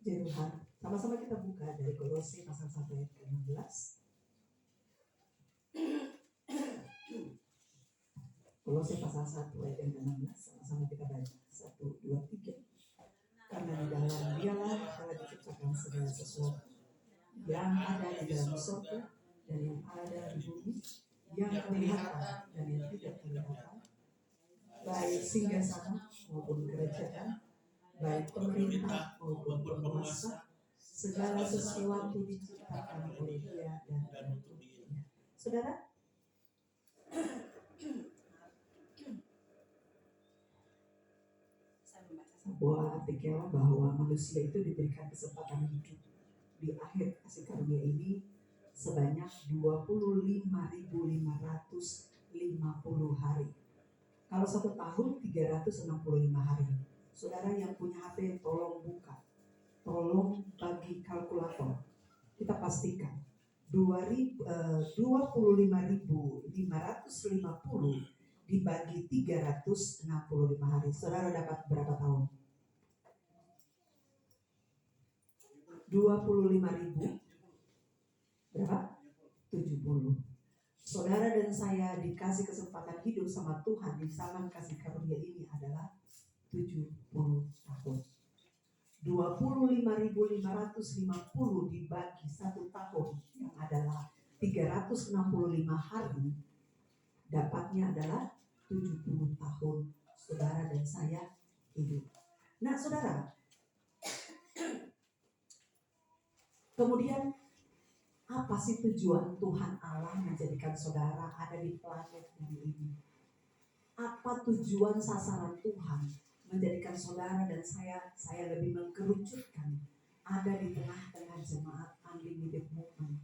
Puji Tuhan. Sama-sama kita buka dari Kolose pasal 1 ayat ke-16. Kolose pasal 1 ayat yang ke-16. Sama-sama kita baca. 1, 2, 3. Karena di dalam dialah telah diciptakan segala sesuatu yang ada di dalam surga dan yang ada di bumi, yang kelihatan dan yang tidak kelihatan, baik singgasana maupun kerajaan, baik pemerintah maupun penguasa, segala sesuatu diciptakan oleh Dia dan untuk Dia. Saudara, sebuah artikel bahwa manusia itu diberikan kesempatan hidup di akhir kasih karunia ini sebanyak 25.550 hari. Kalau 1 tahun 365 hari. Saudara yang punya HP tolong buka, tolong bagi kalkulator. Kita pastikan 25.550 dibagi 365 hari. Saudara dapat berapa tahun? 25.000 berapa? 70. Saudara dan saya dikasih kesempatan hidup sama Tuhan di zaman kasih karunia ini adalah 70 tahun. 25.550 dibagi 1 tahun yang adalah 365 hari, dapatnya adalah 70 tahun saudara dan saya hidup. Nah saudara, kemudian apa sih tujuan Tuhan Allah menjadikan saudara ada di planet bumi ini? Apa tujuan sasaran Tuhan menjadikan saudara dan saya lebih mengkerucutkan ada di tengah-tengah jemaat Unlimited Movement?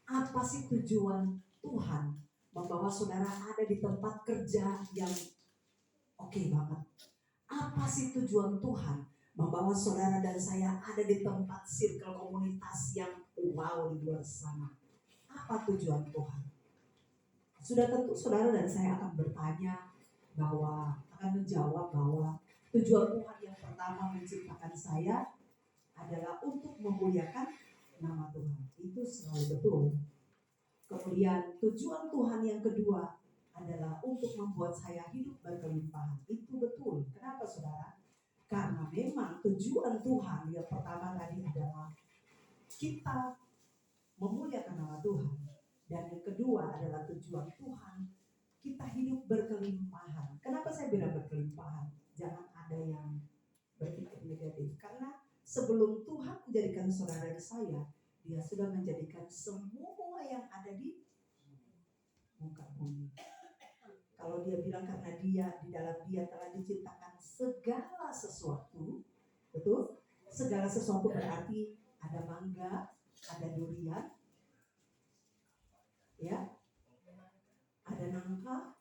Apa sih tujuan Tuhan membawa saudara ada di tempat kerja yang oke banget? Apa sih tujuan Tuhan membawa saudara dan saya ada di tempat circle komunitas yang wow di luar sana? Apa tujuan Tuhan? Sudah tentu saudara dan saya akan bertanya akan menjawab bahwa tujuan Tuhan yang pertama menciptakan saya adalah untuk memuliakan nama Tuhan. Itu selalu betul. Kemudian tujuan Tuhan yang kedua adalah untuk membuat saya hidup berkelimpahan. Itu betul. Kenapa saudara? Karena memang tujuan Tuhan yang pertama tadi adalah kita memuliakan nama Tuhan. Dan yang kedua adalah tujuan Tuhan kita hidup berkelimpahan. Kenapa saya bilang berkelimpahan? Jangan ada yang berpikir negatif. Karena sebelum Tuhan menjadikan saudara dan saya, Dia sudah menjadikan semua yang ada di muka bumi. Kalau Dia bilang karena Dia di dalam Dia telah diciptakan segala sesuatu, betul? Segala sesuatu berarti ada mangga, ada durian, ya, ada nangka,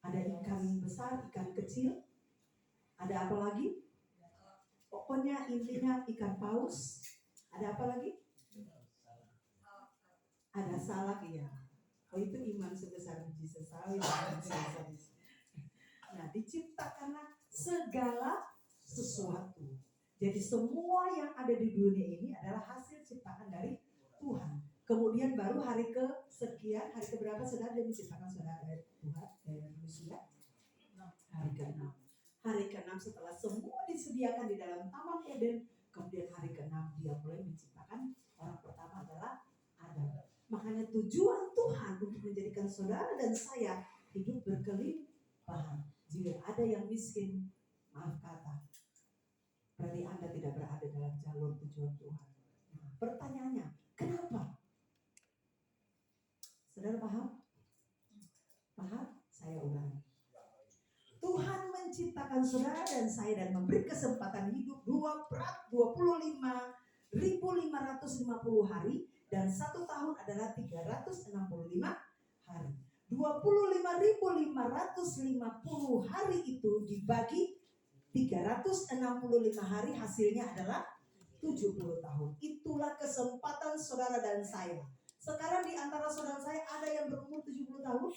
ada ikan besar, ikan kecil, ada apa lagi? Pokoknya intinya ikan paus. Ada apa lagi? Ada salak, ya. Oh itu iman sebesar biji sesawi. Nah diciptakanlah segala sesuatu. Jadi semua yang ada di dunia ini adalah hasil ciptaan dari Tuhan. Kemudian baru hari kesekian, hari keberapa saudara dia diciptakan saudara dari Tuhan, dari manusia? Hari ke-6. Hari ke-6 setelah semua disediakan di dalam Taman Eden, kemudian hari ke-6 dia mulai menciptakan orang pertama adalah Adam. Makanya tujuan Tuhan untuk menjadikan saudara dan saya hidup berkelimpahan. Jika ada yang miskin, maaf kata, berarti Anda tidak berada dalam jalur tujuan Tuhan. Nah, pertanyaannya, kenapa? Saudara paham? Paham? Saya ulangi. Tuhan menciptakan saudara dan saya dan memberi kesempatan hidup 25.550 hari dan 1 tahun adalah 365 hari. 25.550 hari itu dibagi 365 hari hasilnya adalah 70 tahun. Itulah kesempatan saudara dan saya. Sekarang di antara saudara saya ada yang berumur 70 tahun?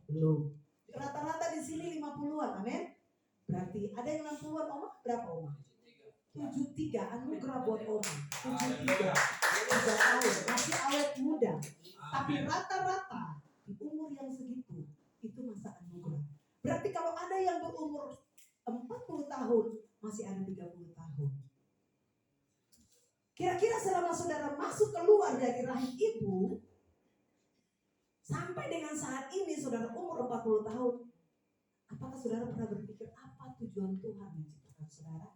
Belum. Rata-rata di sini 50-an, amin. Berarti ada yang 60-an, Oma? Berapa Oma? 73. 73 anugerah buat Oma. 73 tahun, masih awet muda. Tapi rata-rata di umur yang segitu itu masa anugerah. Berarti kalau ada yang berumur 40 tahun, masih ada 30 tahun. Kira-kira selama saudara masuk keluar dari rahim ibu, sampai dengan saat ini saudara umur 40 tahun, apakah saudara pernah berpikir apa tujuan Tuhan menciptakan saudara?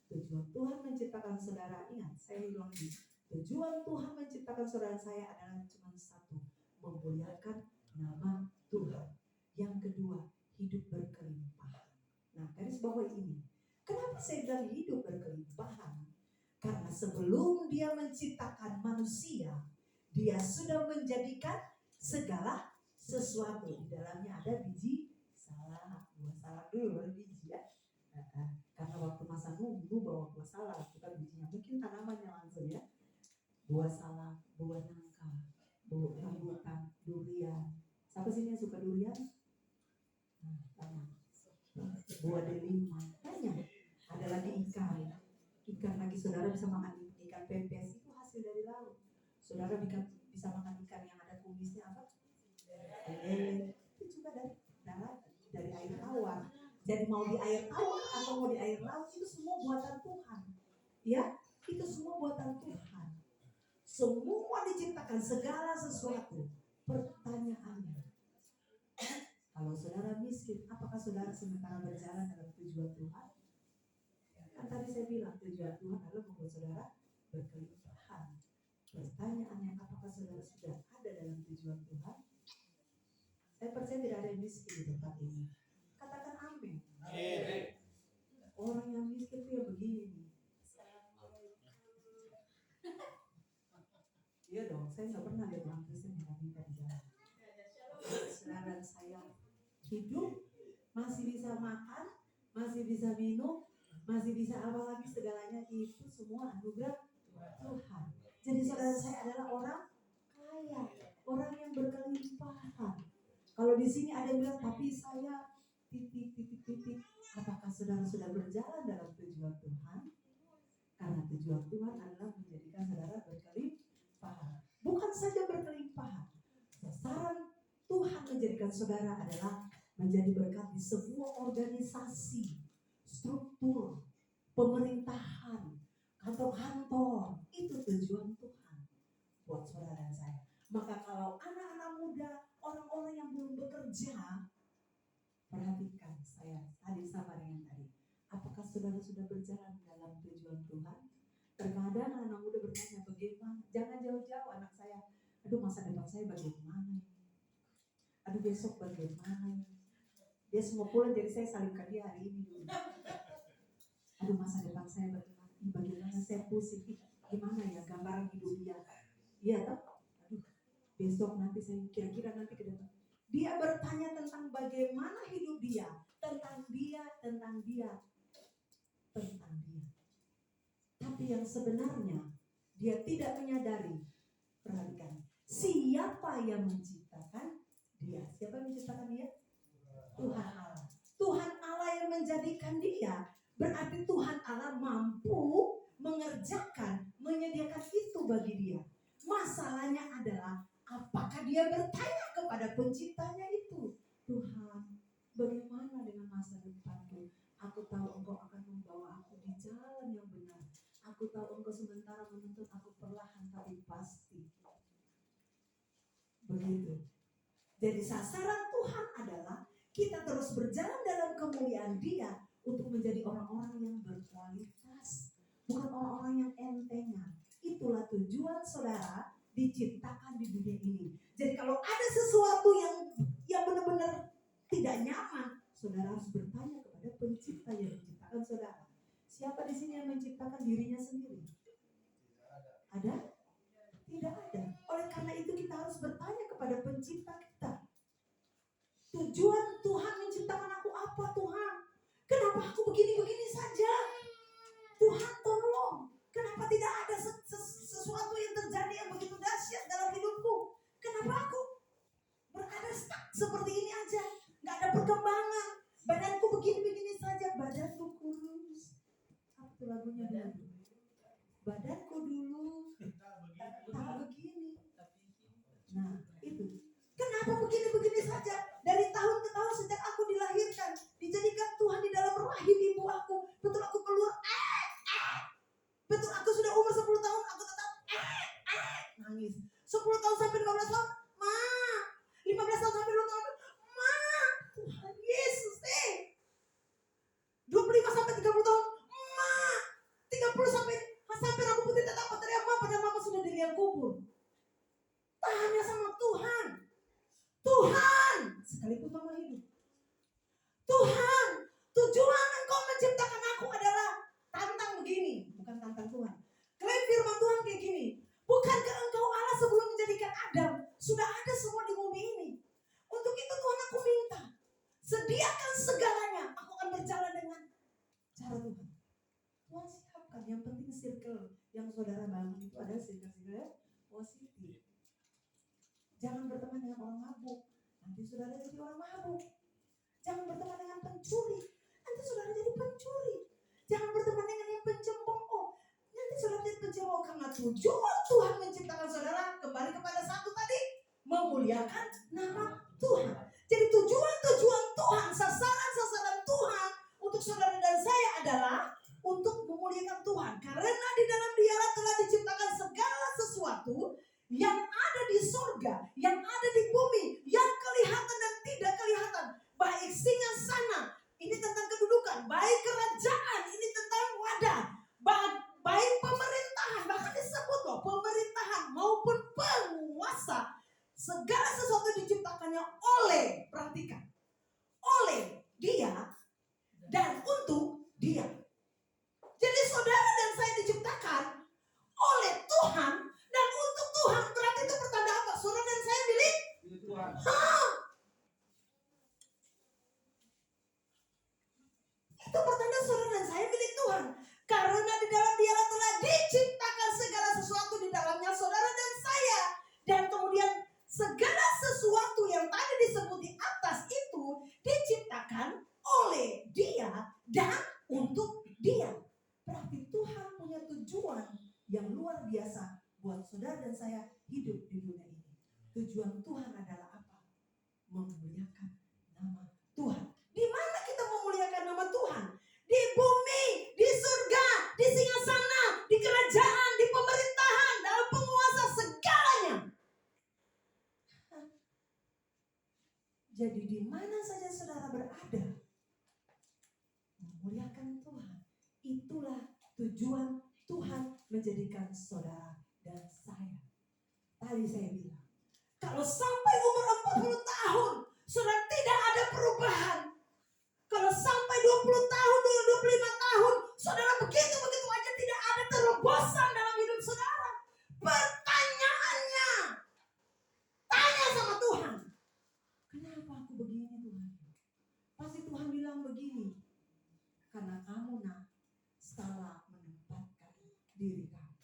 Tujuan Tuhan menciptakan saudara, ingat saya bilang lagi, tujuan Tuhan menciptakan saudara saya adalah cuma satu, memuliakan nama Tuhan. Yang kedua, hidup berkelimpahan. Nah, garis bawah ini, kenapa saya bilang hidup berkelimpahan? Karena sebelum dia menciptakan manusia, dia sudah menjadikan segala sesuatu. Di dalamnya ada biji salak, buah salak dulu baru biji ya. Karena waktu masa nunggu bawa buah salak, bukan bijinya, mungkin tanamannya langsung ya. Buah salak, buah nangka, buah rambutan, durian. Siapa sini yang suka durian? Nah, banyak. Buah delima, banyak. Ada lagi ikan. Ikan lagi saudara bisa makan ikan pempes, itu hasil dari laut. Saudara bisa makan ikan yang ada kumisnya apa? Itu juga dari darat, dari air tawar. Jadi mau di air tawar atau mau di air laut, itu semua buatan Tuhan. Ya, itu semua buatan Tuhan. Semua diciptakan segala sesuatu. Pertanyaannya, kalau saudara miskin, apakah saudara sementara berjalan dalam tujuan Tuhan? Kan tadi saya bilang tujuan Tuhan adalah membuat saudara berkelimpahan. Pertanyaannya, apakah saudara sudah ada dalam tujuan Tuhan? Saya percaya tidak ada yang miskin di tempat ini. Katakan amin. Orang yang miskin itu ya begini. Iya dong, saya nggak pernah lihat orang Kristen yang minta di jalan. Sedangkan saya hidup, masih bisa makan, masih bisa minum, masih bisa apa lagi segalanya, itu semua anugerah Tuhan. Jadi saudara saya adalah orang kaya, orang yang berkelimpahan. Kalau di sini ada yang bilang, tapi saya titik. Apakah saudara sudah berjalan dalam tujuan Tuhan? Karena tujuan Tuhan adalah menjadikan saudara berkelimpahan. Bukan saja berkelimpahan. Sasaran Tuhan menjadikan saudara adalah menjadi berkat di sebuah organisasi, struktur, pemerintahan, kantor-kantor. Itu tujuan Tuhan buat saudara dan saya. Maka kalau anak-anak muda, orang-orang yang belum bekerja, perhatikan saya tadi sama dengan tadi. Apakah saudara sudah berjalan dalam tujuan Tuhan? Terkadang anak muda bertanya bagaimana? Jangan jauh-jauh anak saya. Aduh, masa depan saya bagaimana? Aduh, besok bagaimana? Dia semua pulang, jadi saya salingkan dia hari ini dulu. Aduh, masa depan saya bagaimana? Bagaimana saya pusing? Gimana ya gambaran hidup dia? Iya toh? Aduh, besok nanti saya kira-kira nanti ke depan. Dia bertanya tentang bagaimana hidup dia, tentang dia. Tapi yang sebenarnya dia tidak menyadari. Perhatikan, siapa yang menciptakan dia? Siapa yang menciptakan dia? Tuhan Allah. Tuhan Allah yang menjadikan dia. Berarti Tuhan Allah mampu mengerjakan, menyediakan itu bagi dia. Masalahnya adalah apakah dia bertanya kepada penciptanya itu? Tuhan, bagaimana dengan masa depanku? Aku tahu Engkau akan membawa aku di jalan yang benar. Aku tahu Engkau sementara menuntut aku perlahan tapi pasti. Begitu. Jadi sasaran Tuhan adalah kita terus berjalan dalam kemuliaan Dia untuk menjadi orang-orang yang berkualitas, bukan orang-orang yang entengan. Itulah tujuan saudara diciptakan di dunia ini. Jadi kalau ada sesuatu yang benar-benar tidak nyaman, saudara harus bertanya kepada pencipta yang menciptakan saudara. Siapa di sini yang menciptakan dirinya sendiri? Ada? Tidak ada. Oleh karena itu kita harus bertanya kepada pencipta kita. Tujuan Tuhan menciptakan aku apa, Tuhan? Kenapa aku begini-begini saja? Tuhan tolong. Kenapa tidak ada sesuatu yang terjadi yang begitu dahsyat dalam hidupku? Kenapa aku berada stuck seperti ini aja? Gak ada perkembangan. Badanku begini-begini saja. Badanku kurus. Apa tuh lagunya? saudara bangun itu ada sirkel-sirkel positif. Jangan berteman dengan orang mabuk, nanti saudara jadi orang mabuk. Jangan berteman dengan pencuri, nanti saudara jadi pencuri. Jangan berteman dengan yang pencemooh, nanti saudara jadi pencemooh. Karena tujuan Tuhan menciptakan saudara, kembali kepada satu tadi, memuliakan nama Tuhan. Jadi tujuan Tuhan, sasaran Tuhan untuk saudara dan saya adalah untuk memuliakan Tuhan. Karena di dalam Dialah telah diciptakan segala sesuatu yang ada di sorga, yang ada di bumi, yang kelihatan dan tidak kelihatan. Baik singgasana, ini tentang kedudukan. Baik kerajaan, ini tentang wadah. Baik pemerintahan, bahkan disebut loh, pemerintahan maupun penguasa. Segala sesuatu diciptakannya oleh, perhatikan, oleh Dia dan untuk Dia. Jadi saudara dan saya diciptakan oleh Tuhan dan untuk Tuhan. Berarti itu pertanda apa? Saudara dan saya milik Tuhan. Itu pertanda saudara dan saya milik Tuhan. Karena di dalam Dialah telah diciptakan segala sesuatu, di dalamnya saudara dan saya. Dan kemudian segala sesuatu yang tadi disebut di atas itu diciptakan oleh Dia dan untuk Dia. Berarti Tuhan punya tujuan yang luar biasa buat saudara dan saya hidup di dunia ini. Tujuan Tuhan adalah apa? Memuliakan nama Tuhan. Di mana kita memuliakan nama Tuhan? Di bumi, di surga, di singgasana, di kerajaan, di pemerintahan, dalam penguasa, segalanya. Jadi di mana saja saudara berada, memuliakan Tuhan. Itulah tujuan Tuhan menjadikan saudara dan saya. Tadi saya bilang, kalau sampai umur 40 tahun saudara tidak ada perubahan, kalau sampai 20 tahun, 25 tahun saudara begitu aja tidak ada terobosan dalam hidup saudara, pertanyaannya, tanya sama Tuhan, kenapa aku begini Tuhan? Pasti Tuhan bilang begini, karena kamu salah menempatkan diri kamu.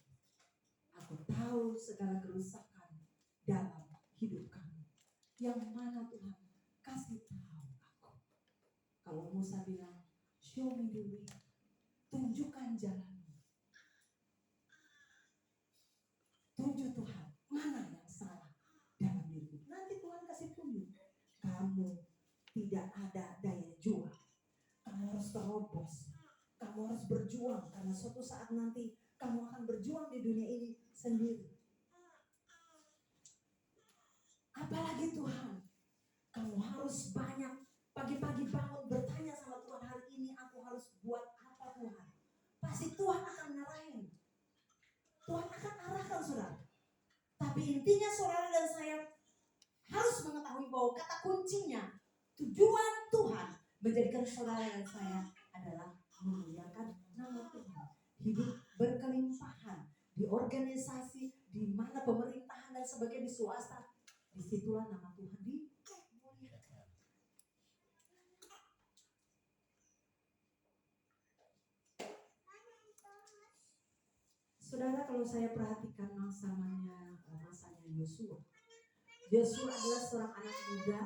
Aku tahu segala kerusakan dalam hidup kamu. Yang mana Tuhan kasih tahu aku. Kalau Musa bilang, show me the way, tunjukkan jalanmu. Tunjuk Tuhan, mana yang salah dalam dirimu. Nanti Tuhan kasih tunjuk. Kamu tidak ada daya juang. Kamu harus terobos. Kamu harus berjuang, karena suatu saat nanti kamu akan berjuang di dunia ini sendiri. Apalagi Tuhan, kamu harus banyak pagi-pagi bangun bertanya sama Tuhan, hari ini aku harus buat apa Tuhan? Pasti Tuhan akan ngarahin. Tuhan akan arahkan saudara. Tapi intinya saudara dan saya harus mengetahui bahwa kata kuncinya, tujuan Tuhan menjadikan saudara dan saya adalah memuliakan nama Tuhan. Hidup berkelimpahan di organisasi, di mana pemerintahan dan sebagainya, di swasta, disitulah nama Tuhan dimuliakan. Saudara, kalau saya perhatikan masanya Yosua. Yosua adalah seorang anak muda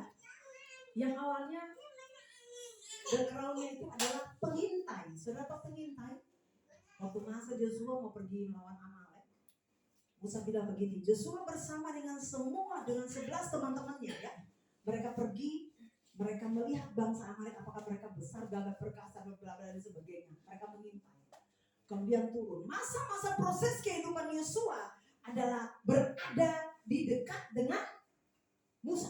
yang awalnya backgroundnya itu adalah pengintai. Saudara tahu pengintai? Waktu masa Yosua mau pergi melawan Amalek, Musa bilang begini, Yosua bersama dengan 11 teman-temannya ya. Mereka pergi, mereka melihat bangsa Amalek, apakah mereka besar, gagah, perkasa, bla dan sebagainya. Mereka mengintai. Kemudian turun. Masa-masa proses kehidupan Yosua adalah berada di dekat dengan Musa.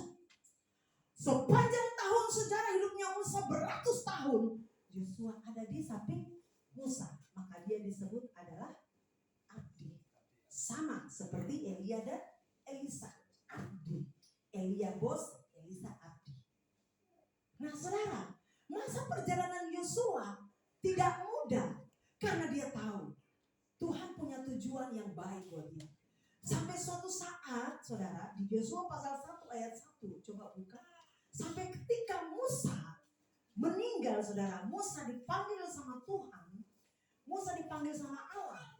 Sepanjang tahun sejarah hidupnya Musa beratus tahun, Yosua ada di samping Musa. Maka dia disebut adalah abdi. Sama seperti Elia dan Elisa. Abdi. Elia bos, Elisa abdi. Nah saudara, masa perjalanan Yosua tidak mudah. Karena dia tahu Tuhan punya tujuan yang baik buat dia. Sampai suatu saat saudara, di Yosua pasal 1 ayat 1, coba buka. Sampai ketika Musa meninggal saudara, Musa dipanggil sama Tuhan, Musa dipanggil sama Allah.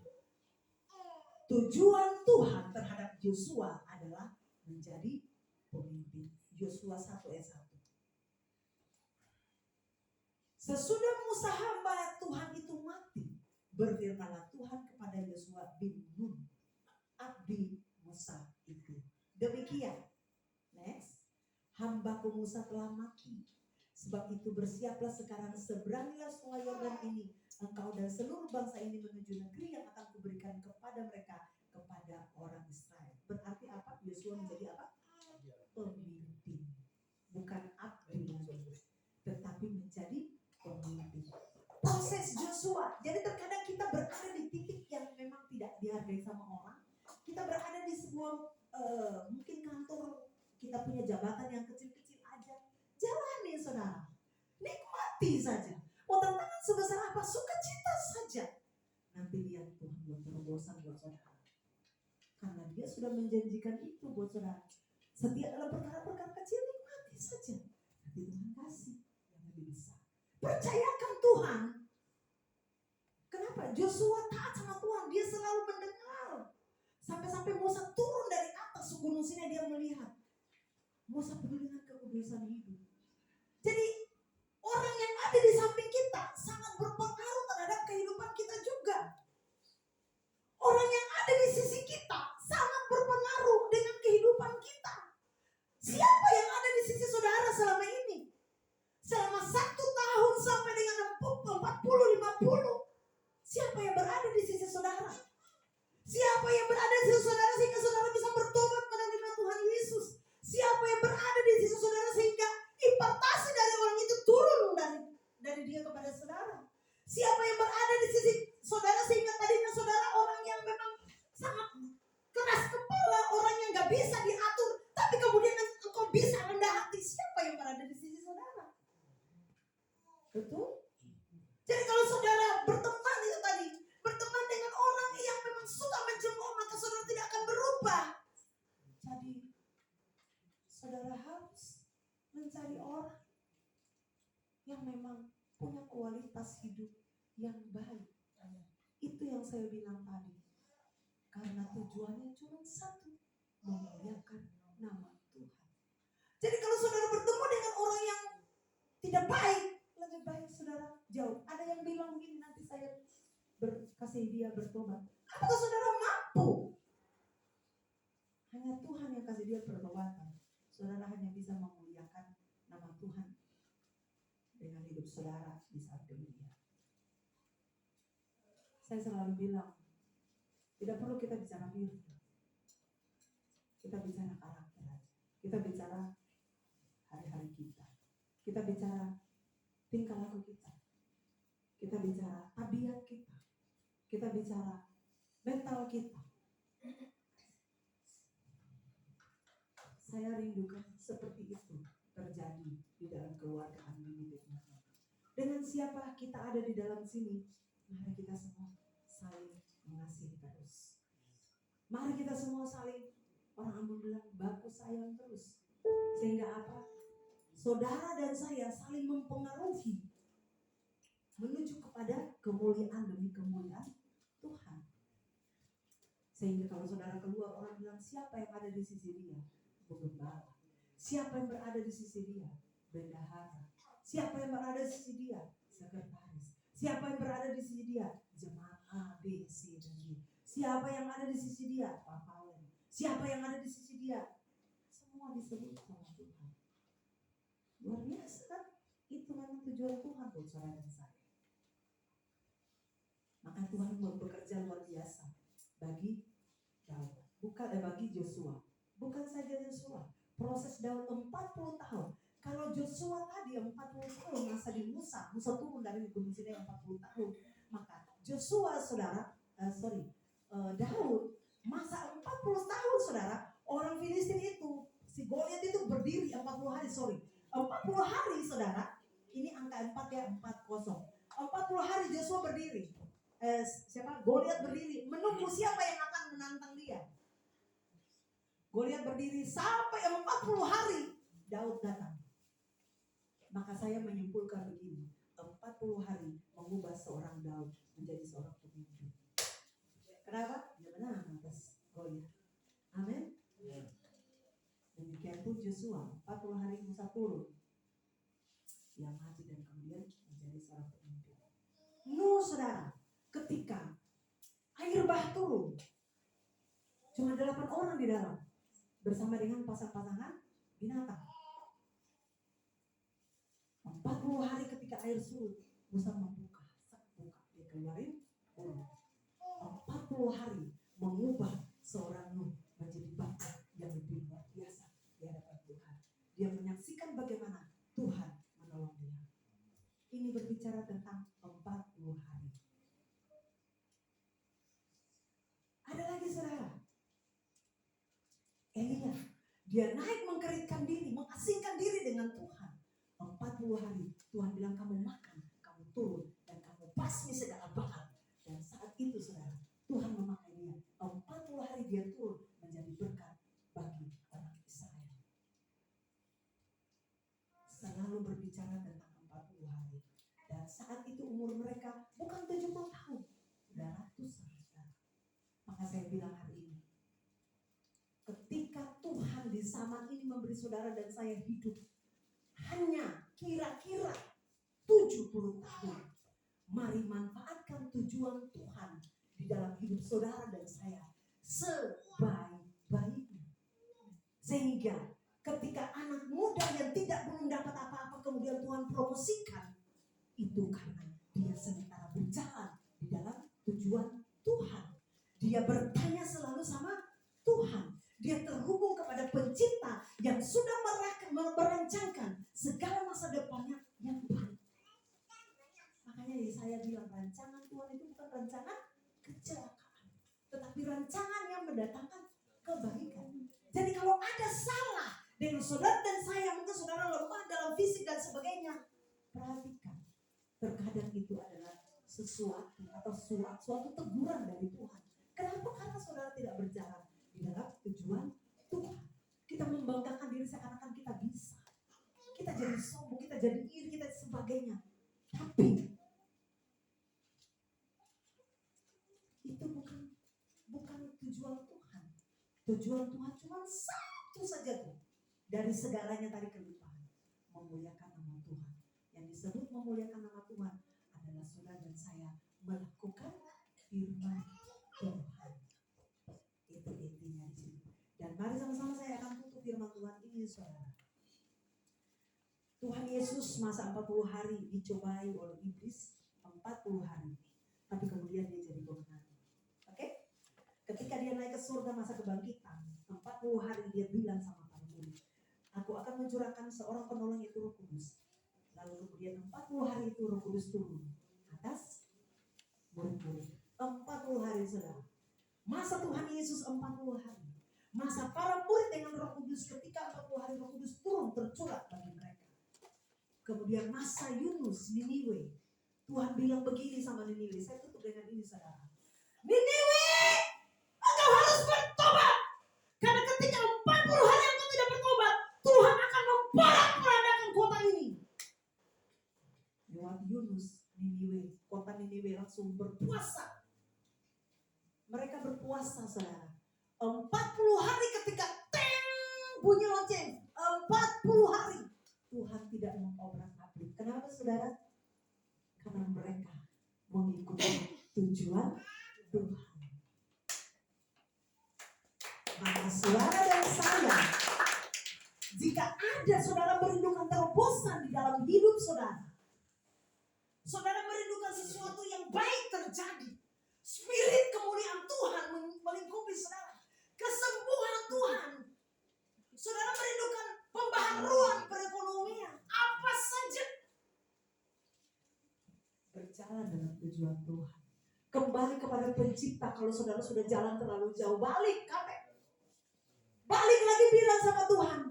Tujuan Tuhan terhadap Yosua adalah menjadi pemimpin. Yosua 1 ayat 1. Sesudah Musa hamba Tuhan itu mati, berfirmanlah Tuhan kepada Yosua bin Nun, abdi Musa itu. Demikian. Next. Hambaku Musa telah mati. Sebab itu bersiaplah sekarang, seberangilah sungai Yordan ini, engkau dan seluruh bangsa ini menuju negeri yang akan kuberikan kepada mereka, kepada orang Israel. Berarti apa? Yosua menjadi apa? Pemimpin. Bukan abdi, tetapi menjadi pemimpin. Proses Yosua. Jadi terkadang kita berada di titik yang memang tidak dihargai sama orang. Kita berada di sebuah mungkin kantor, kita punya jabatan yang kecil-kecil aja. Jalani saudara, nikmati saja. Mau tantangan sebesar apa, sukacita saja. Nanti lihat Tuhan buat terobosan buat saudara. Karena dia sudah menjanjikan itu buat saudara. Setiap dalam perkara-perkara kecil nikmati saja. Nanti Tuhan kasih yang lebih besar. Percayakan Tuhan. Kenapa? Yosua taat sama Tuhan. Dia selalu mendengar. Sampai-sampai Musa turun dari atas gunung Sinai, dia melihat. Musa peduli dengan kekudusan hidup. Jadi orang yang ada di samping kita sangat berpengaruh terhadap kehidupan kita juga. Orang yang ada di sisi kita sangat berpengaruh dengan kehidupan kita. Siapa yang ada di sisi saudara selama ini? Selama 1 tahun sampai dengan 40-50. Siapa yang berada di sisi saudara? Siapa yang berada di sisi saudara sehingga saudara bisa bertobat menerima Tuhan Yesus? Siapa yang berada di sisi saudara sehingga impartasi dari orang itu turun dari dia kepada saudara? Siapa yang berada di sisi saudara sehingga tadinya saudara orang yang memang sangat keras kepala, orang yang gak bisa diatur, tapi kemudian engkau bisa rendah hati? Siapa yang berada di sisi saudara? Betul? Jadi kalau saudara berteman itu tadi, berteman dengan orang yang memang suka mencemooh, maka saudara tidak akan berubah. Jadi saudara harus mencari orang yang memang punya kualitas hidup yang baik. Itu yang saya bilang tadi. Karena tujuannya cuma satu, memuliakan nama Tuhan. Jadi kalau saudara bertemu dengan orang yang tidak baik, lebih baik saudara jauh. Ada yang bilang begini, nanti saya kasih dia bertobat. Apakah saudara mampu? Hanya Tuhan yang kasih dia pertobatan. Saudara hanya bisa memuliakan nama Tuhan dengan hidup saudara di saat demikian. Saya selalu bilang, tidak perlu kita bicara virus. Kita bicara karakter aja. Kita bicara hari-hari kita. Kita bicara tingkah laku kita. Kita bicara tabiat kita. Kita bicara mental kita. Saya rindukan seperti itu terjadi di dalam keluarga Unlimited. Dengan siapa kita ada di dalam sini, mari kita semua saling mengasihi terus. Mari kita semua saling, orang Ambon bilang, baku sayang terus. Sehingga apa? Saudara dan saya saling mempengaruhi menuju kepada kemuliaan demi kemuliaan Tuhan. Sehingga kalau saudara keluar, orang bilang, siapa yang ada di sisi dia? Pengembala. Siapa yang berada di sisi dia? Bendahara. Siapa yang berada di sisi dia? Sekretaris. Siapa yang berada di sisi dia? Jemaat A, B, C, dan D. Siapa yang ada di sisi dia? Pahlawan. Siapa yang ada di sisi dia? Semua disebut sama Tuhan. Luar biasa kan? Itu memang tujuan Tuhan buat saudara dan saya. Maka Tuhan mau bekerja luar biasa bagi Daud, bukan bagi Yosua. Bukan saja Yosua, proses Daud 40 tahun. Kalau Yosua tadi 40 tahun masa di Musa turun dari Gunung Sinai 40 tahun. Maka Yosua Daud masa 40 tahun saudara. Orang Filistin itu, si Goliat itu berdiri 40 hari 40 hari saudara. Ini angka 4 ya, 40. 40 hari Yosua berdiri. Goliat berdiri menunggu siapa yang akan menantang dia. Goliat berdiri sampai 40 hari Daud datang. Maka saya menyimpulkan begini, 40 hari mengubah seorang Daud menjadi seorang pemimpin. Kenapa? Dia menang. turun. Dia mati dan kemudian menjadi seorang pemimpin. Nuh saudara, ketika air bah turun, cuma 8 orang di dalam bersama dengan pasang-pasangan binatang. 40 hari ketika air surut, Musa membuka, dia keluarin ular. 40 hari mengubah seorang Nuh menjadi bangsa yang lebih luar biasa di hadapan Tuhan. Dia menyaksikan bagaimana Tuhan menolong dia. Ini berbicara tentang 40 hari. Ada lagi saudara, Elia, dia naik mengkeritkan diri, mengasingkan diri dengan Tuhan. 40 hari Tuhan bilang kamu makan, kamu turun, dan kamu basmi segala bahan. Dan saat itu saudara, Tuhan memakai dia. 40 hari dia turun menjadi berkat bagi orang Israel. Selalu berbicara tentang 40 hari. Dan saat itu umur mereka bukan 70 tahun, sudah ratusan. Maka saya bilang hari ini, ketika Tuhan di zaman ini memberi saudara dan saya hidup hanya kira-kira 70 tahun, mari manfaatkan tujuan Tuhan di dalam hidup saudara dan saya sebaik-baiknya. Sehingga ketika anak muda yang belum dapat apa-apa kemudian Tuhan promosikan, itu karena dia sementara berjalan di dalam tujuan Tuhan. Dia bertanya selalu sama Tuhan. Dia terhubung kepada pencipta yang sudah merancangkan segala masa depannya yang baik. Makanya saya bilang rancangan Tuhan itu bukan rancangan kecelakaan, tetapi rancangan yang mendatangkan kebaikan. Jadi kalau ada salah dengan saudara dan saya, mungkin saudara lemah dalam fisik dan sebagainya, perhatikan. Terkadang itu adalah sesuatu atau suatu teguran dari Tuhan. Kenapa? Karena saudara tidak berjalan di dalam tujuan Tuhan. Kita membanggakan diri seakan-akan kita bisa. Kita jadi sombong, kita jadi iri, kita sebagainya. Tapi itu bukan tujuan Tuhan. Tujuan Tuhan cuma satu saja tuh. Dari segalanya tadi kelimpahan, memuliakan nama Tuhan. Yang disebut memuliakan nama Tuhan adalah saudara dan saya melakukan firman Tuhan. Itu intinya di sini. Dan mari sama-sama saya akan tutup firman Tuhan ini saudara. Tuhan Yesus masa 40 hari dicobai oleh iblis 40 hari. Tapi kemudian dia jadi pemenang. Oke? Ketika dia naik ke surga masa kebangkitan, 40 hari dia bilang sama para murid, aku akan mencurahkan seorang penolong itu Roh Kudus. Lalu kemudian 40 hari itu Roh Kudus turun atas murid-murid. 40 hari saudara. Masa Tuhan Yesus 40 hari. Masa para murid dengan Roh Kudus ketika 40 hari Roh Kudus turun tercurah bagi mereka. Kemudian masa Yunus, Niniwe. Tuhan bilang begini sama Niniwe. Saya tutup dengan ini saudara. Niniwe, engkau harus bertobat. Karena ketika 40 hari engkau tidak bertobat, Tuhan akan memporak-porandakan kota ini. Lewat Yunus, Niniwe, kota Niniwe langsung berpuasa. Mereka berpuasa saudara. 40 hari ketika bunyi lonceng. 40 hari. Tuhan tidak mengobrak-abrik. Kenapa saudara? Karena mereka mengikuti tujuan Tuhan. Maka saudara dan saya, jika ada saudara merindukan terobosan di dalam hidup saudara, saudara merindukan sesuatu yang baik terjadi, spirit kemuliaan Tuhan melingkupi saudara, kesembuhan Tuhan, saudara merindukan pembaharuan perekonomian, apa saja, berjalan dengan tujuan Tuhan. Kembali kepada pencipta. Kalau saudara sudah jalan terlalu jauh, balik lagi bilang sama Tuhan,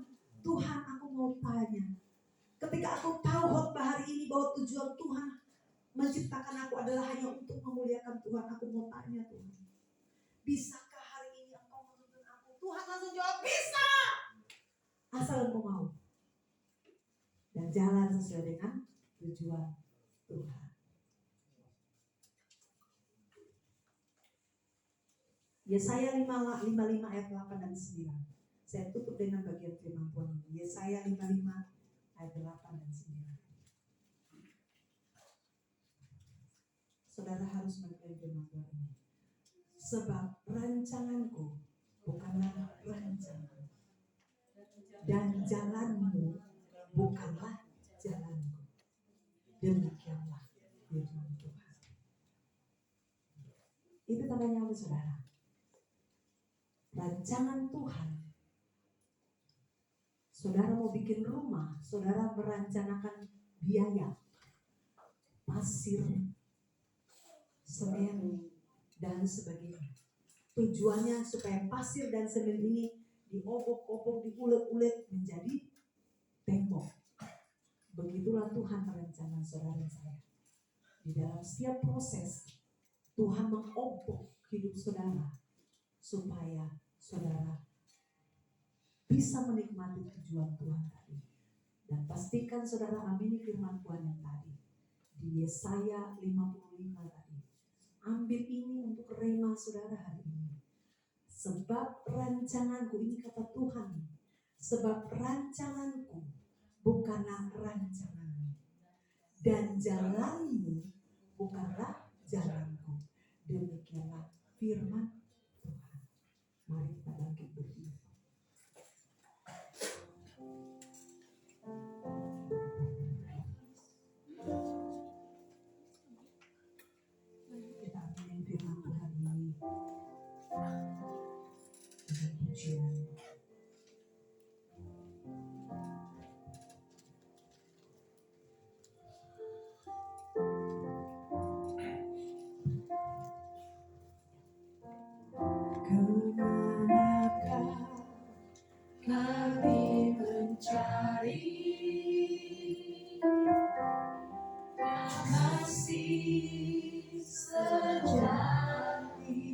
Tuhan aku mau tanya, ketika aku tahu khotbah hari ini bahwa tujuan Tuhan menciptakan aku adalah hanya untuk memuliakan Tuhan, aku mau tanya Tuhan, bisakah hari ini engkau menuntun aku? Tuhan langsung jawab, bisa, asal engkau mau dan jalan sesuai dengan tujuan Tuhan. Yesaya 55 ayat 8 dan 9. Saya tutup dengan bagian firman Tuhan. Yesaya 55 ayat 8 dan 9. Saudara harus mengerti firman Tuhan ini. Sebab rancanganku bukanlah rancangan, dan jalanmu bukanlah jalanku. Demikianlah firman Tuhan. Itu tandanya apa, saudara? Rancangan Tuhan. Saudara mau bikin rumah, saudara merencanakan biaya, pasir, semen, dan sebagainya. Tujuannya supaya pasir dan semen ini diobok-obok, diulet-ulet menjadi tembok. Begitulah Tuhan merencanakan saudara dan saya. Di dalam setiap proses, Tuhan mengobok hidup saudara supaya saudara bisa menikmati tujuan Tuhan tadi. Dan pastikan saudara amini firman Tuhan yang tadi di Yesaya 55 tadi. Ambil ini untuk rema saudara hari ini. Sebab rancanganku, ini kata Tuhan, sebab rancanganku bukanlah rancanganmu, dan jalanmu bukanlah jalanku. Demikianlah firman Tuhan. Mari kita bangkit berdiri. Kita ambil firman Tuhan ini dengan pujian. Kemanakah kami mencari kasih sejati?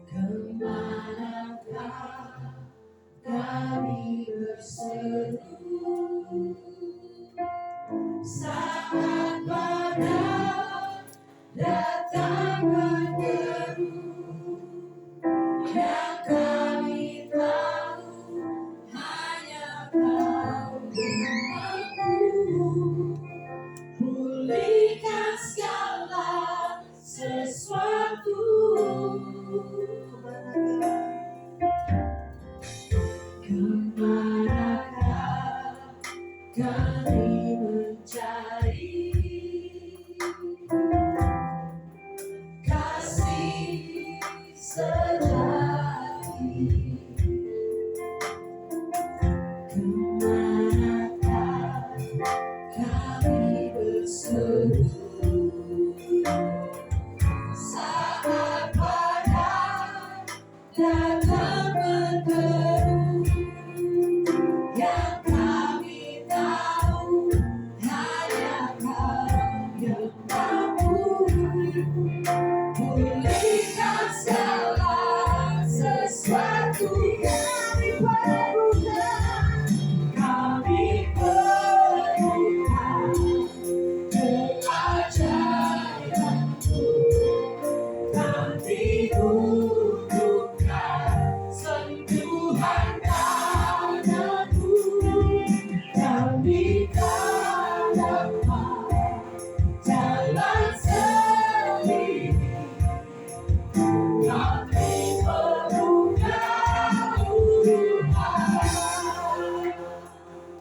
Kemanakah kami berseru saat badai datang menderu? Yang kami tahu hanya Kau yang mampu pulihkan segala sesuatu. Kemanakah kami mencari kasih sejati? Kemanakah kami berseru saat badai datang menderu? Yang kami tahu hanya Kau yang mampu pulihkan segala sesuatu. Kami perlukan keajaiban-Mu. Kami butuhkan sentuhan tangan-Mu. Kami tak dapat jalan sendiri. Kami perlukan Tuhan.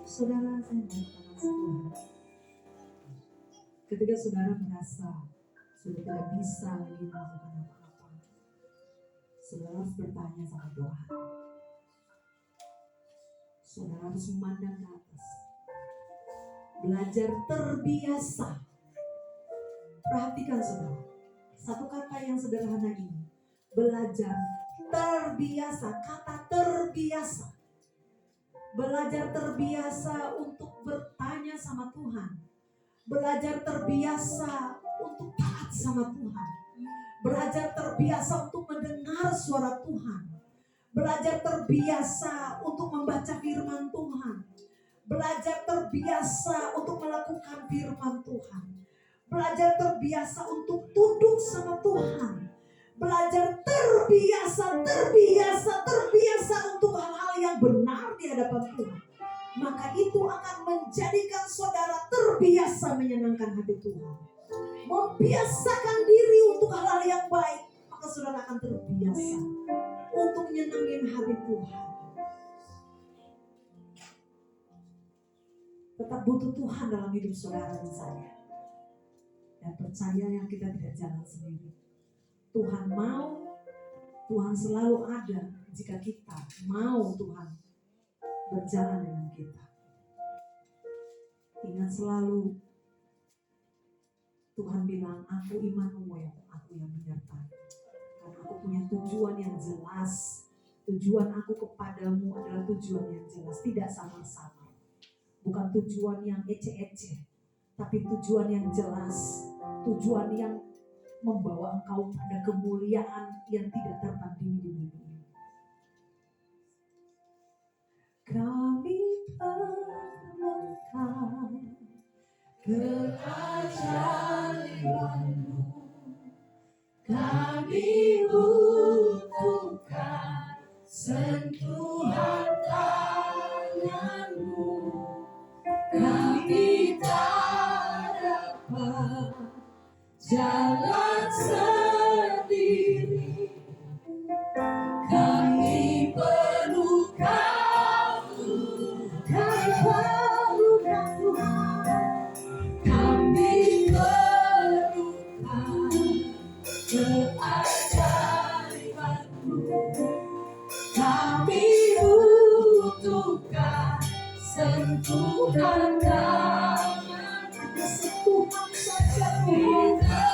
Saudara, saya mau katakan sebuah. Ketika saudara merasa sudah tidak bisa lagi melakukan apa-apa, saudara harus bertanya sama Tuhan. Saudara harus memandang ke atas, belajar terbiasa. Perhatikan saudara, satu kata yang sederhana ini, belajar terbiasa. Kata terbiasa, belajar terbiasa untuk bertanya sama Tuhan, belajar terbiasa untuk taat sama Tuhan, belajar terbiasa untuk mendengar suara Tuhan, belajar terbiasa untuk membaca firman Tuhan, belajar terbiasa untuk melakukan firman Tuhan, belajar terbiasa untuk tunduk sama Tuhan, Belajar terbiasa untuk hal-hal yang benar di hadapan Tuhan. Maka itu akan menjadikan saudara terbiasa menyenangkan hati Tuhan. Membiasakan diri untuk hal-hal yang baik, maka saudara akan terbiasa untuk menyenangkan hati Tuhan. Tetap butuh Tuhan dalam hidup saudara dan saya. Dan percaya yang kita tidak jalan sendiri. Tuhan mau, Tuhan selalu ada jika kita mau Tuhan berjalan dengan kita. Ingat selalu, Tuhan bilang, aku Immanuel, aku yang menyertai. Karena aku punya tujuan yang jelas. Tujuan aku kepadamu adalah tujuan yang jelas, tidak samar-samar. Bukan tujuan yang ece-ece, tapi tujuan yang jelas. Tujuan yang membawa engkau pada kemuliaan yang tidak tertandingi di bumi. Kami perlukan keajaiban-Mu, kami butuhkan sentuhan tangan-Mu, kami tak dapat jalan sendiri, kami perlukan Tuhan, kami perlukan keajaiban-Mu, kami butuhkan sentuhan tangan-Mu, sentuhan saja kita.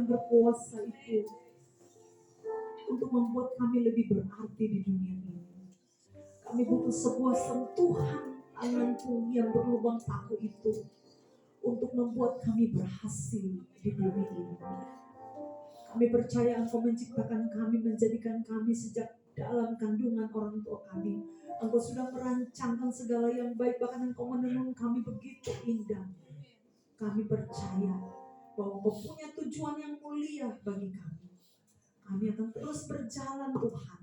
Berkuasa itu untuk membuat kami lebih berarti di dunia ini. Kami butuh sebuah sentuhan tangan-Mu yang berlubang paku itu untuk membuat kami berhasil di bumi ini. Kami percaya Engkau menciptakan kami, menjadikan kami sejak dalam kandungan orang tua kami. Engkau sudah merancangkan segala yang baik, bahkan Engkau menenun kami begitu indah. Kami percaya bahwa Engkau punya tujuan yang mulia bagi kami. Kami akan terus berjalan Tuhan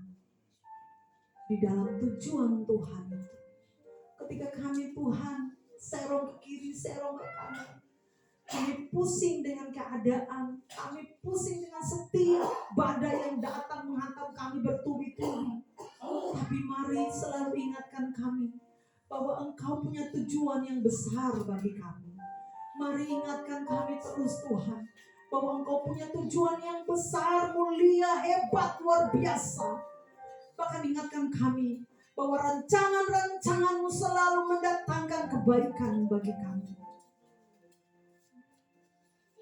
di dalam tujuan Tuhan itu. Ketika kami Tuhan serong ke kiri, serong ke kanan, kami pusing dengan keadaan, kami pusing dengan setiap badai yang datang menghantam kami bertubi-tubi. Tapi mari selalu ingatkan kami bahwa Engkau punya tujuan yang besar bagi kami. Mari ingatkan kami terus Tuhan, bahwa Engkau punya tujuan yang besar, mulia, hebat, luar biasa. Bahkan ingatkan kami bahwa rancangan-rancangan-Mu selalu mendatangkan kebaikan bagi kami.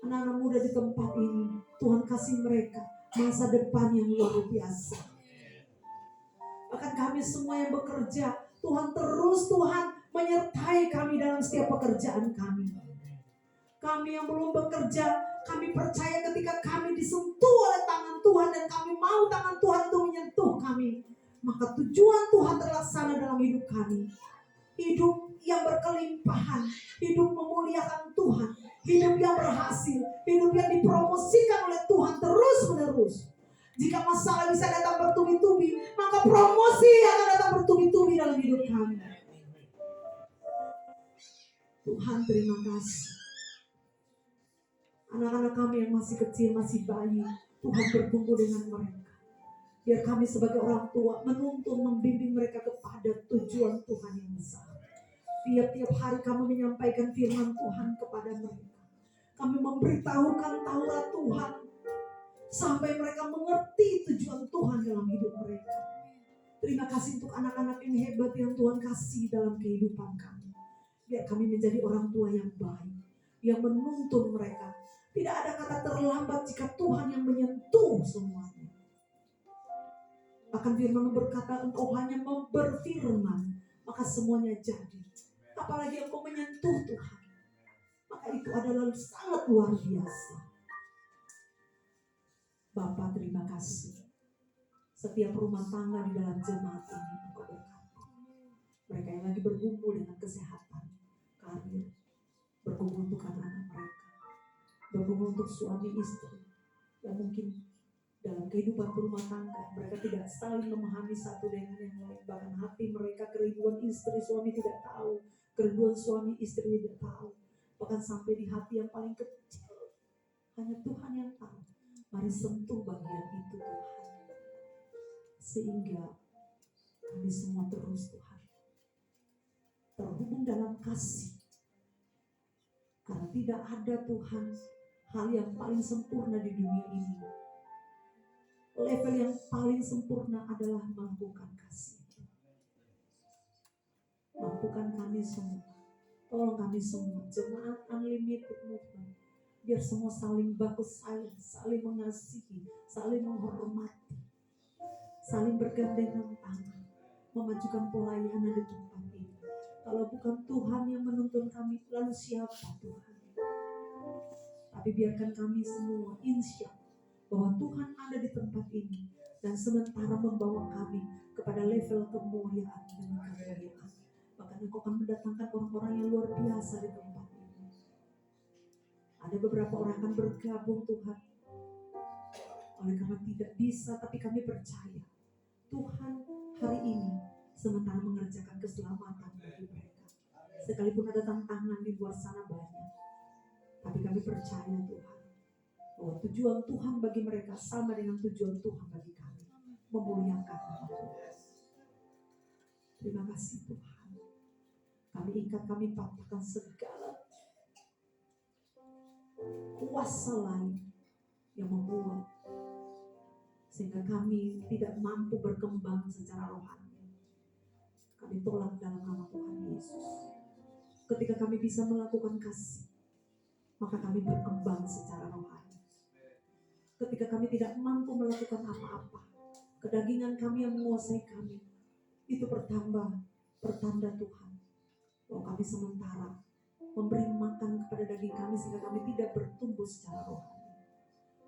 Anak-anak muda di tempat ini, Tuhan kasih mereka masa depan yang luar biasa. Bahkan kami semua yang bekerja, Tuhan terus Tuhan menyertai kami dalam setiap pekerjaan kami. Kami yang belum bekerja, kami percaya ketika kami disentuh oleh tangan Tuhan dan kami mau tangan Tuhan itu menyentuh kami, maka tujuan Tuhan terlaksana dalam hidup kami. Hidup yang berkelimpahan, hidup memuliakan Tuhan, hidup yang berhasil, hidup yang dipromosikan oleh Tuhan terus menerus. Jika masalah bisa datang bertubi-tubi, maka promosi akan datang bertubi-tubi dalam hidup kami. Tuhan, terima kasih. Anak-anak kami yang masih kecil, masih bayi, Tuhan bertumbuh dengan mereka. Biar kami sebagai orang tua menuntun, membimbing mereka kepada tujuan Tuhan yang besar. Tiap-tiap hari kami menyampaikan firman Tuhan kepada mereka. Kami memberitahukan Taurat Tuhan sampai mereka mengerti tujuan Tuhan dalam hidup mereka. Terima kasih untuk anak-anak yang hebat yang Tuhan kasih dalam kehidupan kami. Biar kami menjadi orang tua yang baik, yang menuntun mereka. Tidak ada kata terlambat jika Tuhan yang menyentuh semuanya. Bahkan firman berkata, engkau hanya berfirman, maka semuanya jadi. Apalagi engkau menyentuh Tuhan, maka itu adalah sangat luar biasa. Bapa, terima kasih. Setiap rumah tangga di dalam jemaat ini engkau berkati. Mereka yang lagi bergumul dengan kesehatan, karir, bergumul untuk anak-anak mereka, bergumul untuk suami istri, dan mungkin dalam kehidupan berumah tangga mereka tidak saling memahami satu dengan yang lain. Bahkan hati mereka, kerinduan istri suami tidak tahu, kerinduan suami istri tidak tahu. Bahkan sampai di hati yang paling kecil hanya Tuhan yang tahu. Mari sentuh bagian itu Tuhan, sehingga kami semua terus Tuhan terhubung dalam kasih. Karena tidak ada Tuhan hal yang paling sempurna di dunia ini. Level yang paling sempurna adalah melakukan kasih. Mampukan kami semua. Tolong kami semua, jemaat Unlimited Movement, biar semua saling baku sayang, saling mengasihi, saling menghormati, saling bergandengan tangan, memajukan pelayanan di tempat ini. Kalau bukan Tuhan yang menuntun kami, lalu siapa Tuhan? Tapi biarkan kami semua insya bahwa Tuhan ada di tempat ini dan sementara membawa kami kepada level kemuliaan demi kemuliaan. Bahkan Engkau akan mendatangkan orang-orang yang luar biasa di tempat ini. Ada beberapa orang akan bergabung Tuhan, oleh karena tidak bisa, tapi kami percaya Tuhan hari ini sementara mengerjakan keselamatan bagi mereka. Sekalipun ada tantangan di luar sana banyak, tapi kami percaya Tuhan bahwa tujuan Tuhan bagi mereka sama dengan tujuan Tuhan bagi kami, memuliakan nama Tuhan. Terima kasih Tuhan. Kami ikat, kami patahkan segala kuasa lain yang membuat sehingga kami tidak mampu berkembang secara rohani. Kami tolak dalam nama Tuhan Yesus. Ketika kami bisa melakukan kasih, maka kami berkembang secara rohani. Ketika kami tidak mampu melakukan apa-apa, kedagingan kami yang menguasai kami, itu pertanda Tuhan bahwa kami sementara memberi makan kepada daging kami sehingga kami tidak bertumbuh secara rohani.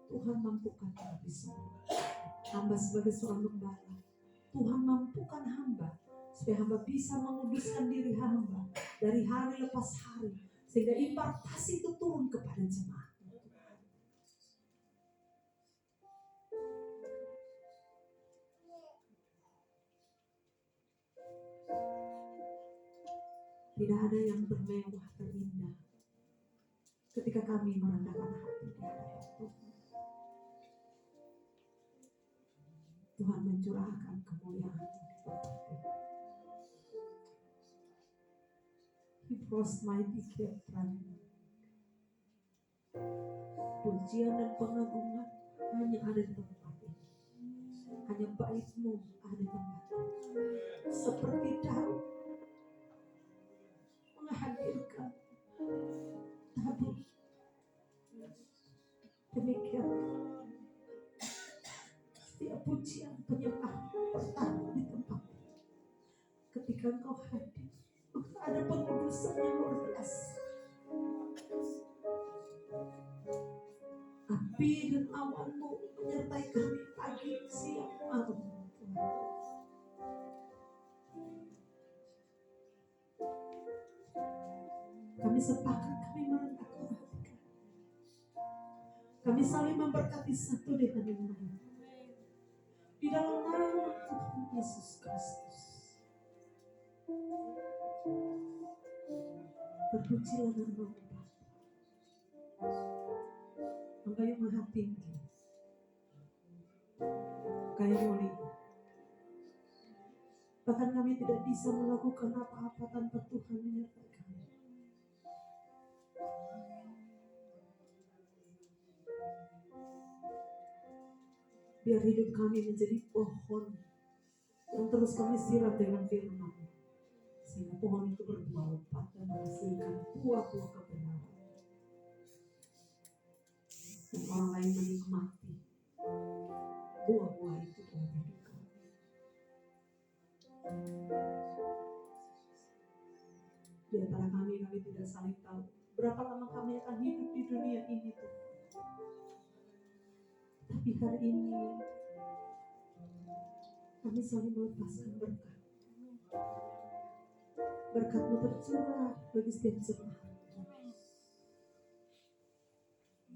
Tuhan mampukan kami semua. Hamba sebagai seorang gembala, Tuhan mampukan hamba supaya hamba bisa menguduskan diri hamba dari hari lepas hari, sehingga impartasi itu turun kepada jemaat. Tidak ada yang termewah, terindah ketika kami merendahkan hati di hadapan Tuhan. Tuhan mencurahkan kemuliaan di tempat ini. He brought my decade running. Pujian dan pengagungan hanya ada di tempat ini. Hanya bait-Mu ada di tempat ini. Seperti Daud menghadirkan tabut, demikian setiap pujian penyembah pertama di tempat ini. Ketika Engkau hadir, ada pengudusan yang luar biasa. Api dan awan-Mu menyertai kami pagi, siang, malam. Kami sepakat, kami merendahkan hati. Kami saling memberkati satu dengan yang lain. Di dalam nama Tuhan Yesus Kristus. Terpujilah nama Bapa. Engkau yang maha tinggi. Engkau yang mulia. Bahkan kami tidak bisa melakukan apa-apa tanpa Tuhan menyertai kami. Biar hidup kami menjadi pohon yang terus kami siram dengan firman, sehingga pohon itu berbuah lebat dan menghasilkan buah-buah kebenaran. Dan orang lain menikmati buah-buah itu dalam hidup kami. Di antara kami tidak saling tahu berapa lama kami akan hidup di dunia ini, Tuhan. Tapi hari ini kami saling melepaskan berkat. Berkat-Mu tercurah bagi setiap jemaat.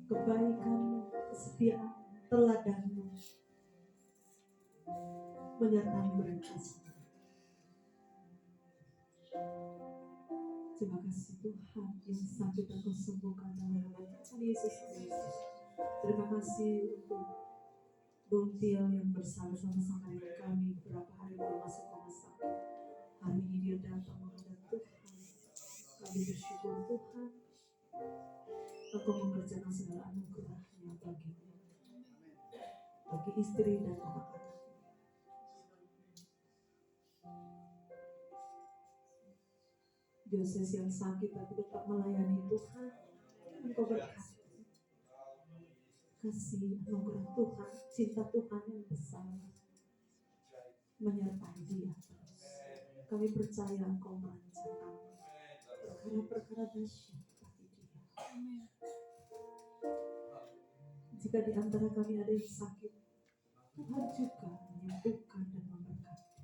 Kebaikan-Mu, kesetiaan, teladan-Mu menyertai mereka semua. Terima kasih Tuhan yang sakit Engkau sembuhkan dalam nama Tuhan Yesus Kristus. Terima kasih untuk Buntil yang bersama-sama dengan kami beberapa hari belum masuk rumah sakit. Hari ini dia datang menghadap Tuhan. Kami bersyukur Tuhan, Engkau mengerjakan segala anugerah-Nya baginya, bagi istri dan anak-anak. Yoses yang sakit tapi tetap melayani Tuhan, Engkau berkati. Kasih anugerah Tuhan, cinta Tuhan yang besar menyertai dia terus. Kami percaya Engkau merancangkan perkara-perkara dahsyat bagi dia. Jika di antara kami ada yang sakit, Tuhan juga menyembuhkan dan memberkati.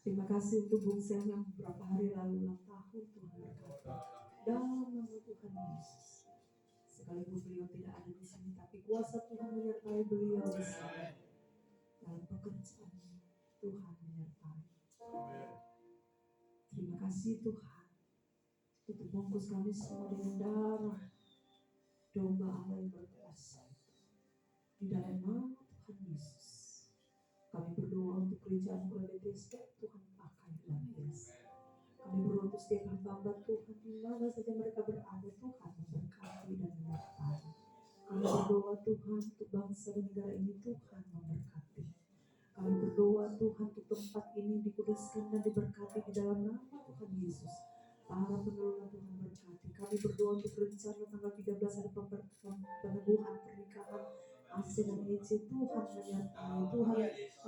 Terima kasih untuk Bung Sam yang beberapa hari lalu ulang tahun, Tuhan berkati. Dalam nama Tuhan Yesus. Sekalipun beliau tidak ada di sini, tapi kuasa Tuhan menyertai beliau di sana. Dalam pekerjaannya, Tuhan menyertai. Terima kasih Tuhan. Tutup bungkus kami semua dengan darah domba Allah yang berkuasa. Di dalam nama Tuhan Yesus. Kami berdoa untuk kerajaan Bethesda, Tuhan pakai luar biasa. Kami berdoa untuk setiap hamba Tuhan di mana saja mereka berada, Tuhan memberkati dan menyertai. Kami berdoa Tuhan untuk bangsa dan negara ini, Tuhan memberkati. Kami berdoa Tuhan untuk tempat ini dikuduskan dan diberkati di dalam nama Tuhan Yesus. Para pengelola Tuhan berkati. Kami berdoa untuk rencana tanggal 13 ada peneguhan pernikahan Asin dan Ece, Tuhan menyertai. Tuhan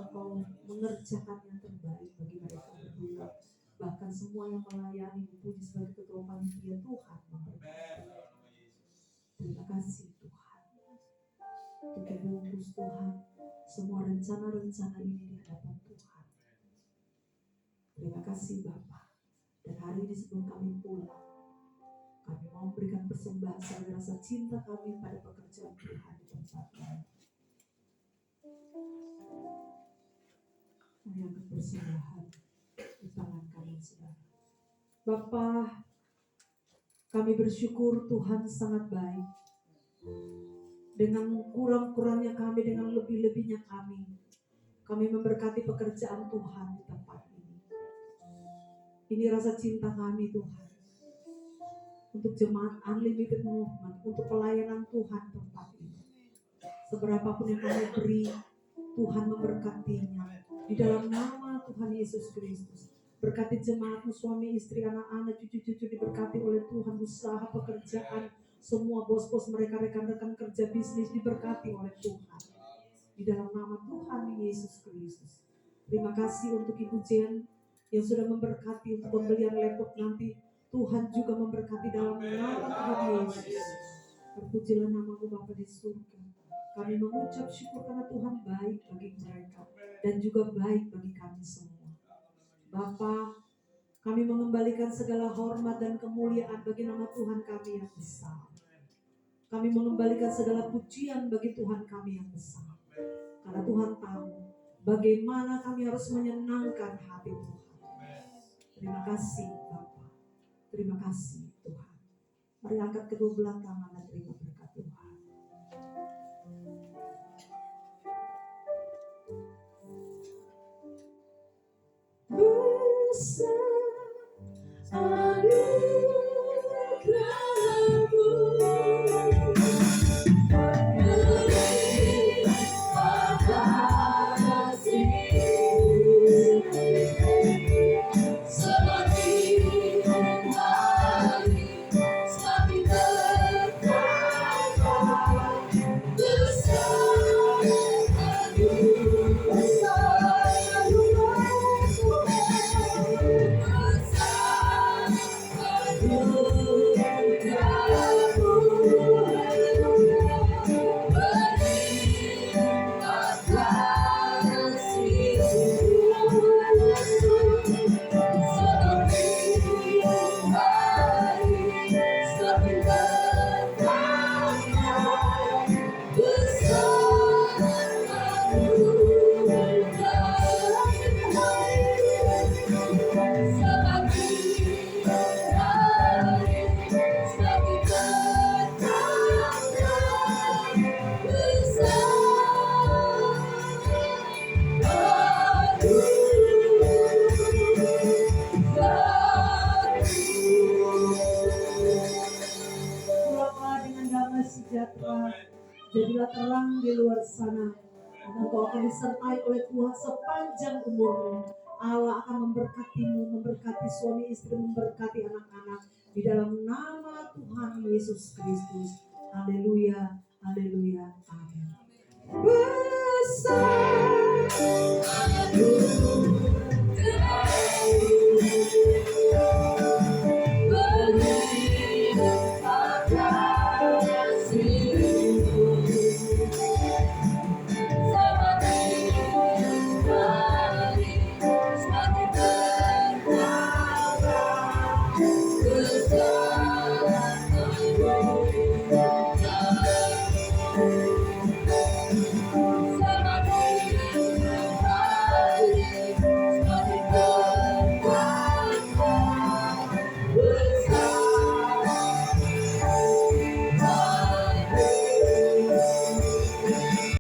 Engkau mengerjakan yang terbaik bagi mereka berdua. Bahkan semua yang melayani dipuji sebagai ketua panitia, Tuhan memberkati. Terima kasih Tuhan. Kita bungkus Tuhan semua rencana-rencana ini di hadapan Tuhan. Terima kasih Bapa. Dan hari ini sebelum kami pulang, kami mau memberikan persembahan sebagai rasa cinta kami pada pekerjaan Tuhan di tempat ini. Mari angkat persembahan di tangan kami saudara. Bapa, kami bersyukur Tuhan sangat baik. Dengan kurang-kurangnya kami, dengan lebih-lebihnya kami memberkati pekerjaan Tuhan di tempat ini. Ini rasa cinta kami Tuhan. Untuk jemaat Unlimited Movement, untuk pelayanan Tuhan tempat ini. Seberapapun yang kami beri, Tuhan memberkatinya. Di dalam nama Tuhan Yesus Kristus. Berkati jemaatmu, suami, istri, anak-anak, cucu-cucu diberkati oleh Tuhan. Usaha, pekerjaan, semua bos-bos mereka, rekan-rekan kerja bisnis diberkati oleh Tuhan. Di dalam nama Tuhan Yesus Kristus. Terima kasih untuk Ibu Jen yang sudah memberkati untuk pembelian laptop nanti. Tuhan juga memberkati dalam nama Tuhan Yesus. Terpujilah nama-Mu Bapa di surga. Kami mengucap syukur karena Tuhan baik bagi mereka dan juga baik bagi kami semua. Bapa, kami mengembalikan segala hormat dan kemuliaan bagi nama Tuhan kami yang besar. Kami mengembalikan segala pujian bagi Tuhan kami yang besar. Karena Tuhan tahu bagaimana kami harus menyenangkan hati Tuhan. Terima kasih Bapa. Terima kasih Tuhan. Mari angkat kedua belah tangan dan terima berkat Tuhan. Besar anugerah-Mu, melimpah kasih-Mu, seperti hari semakin bertambah. Besar sejahtera, jadilah terang di luar sana. Engkau akan disertai oleh Tuhan sepanjang umurmu. Allah akan memberkatimu, memberkati suami istri, memberkati anak-anak di dalam nama Tuhan Yesus Kristus. Haleluya, haleluya, amin. Besar anugerah-Mu,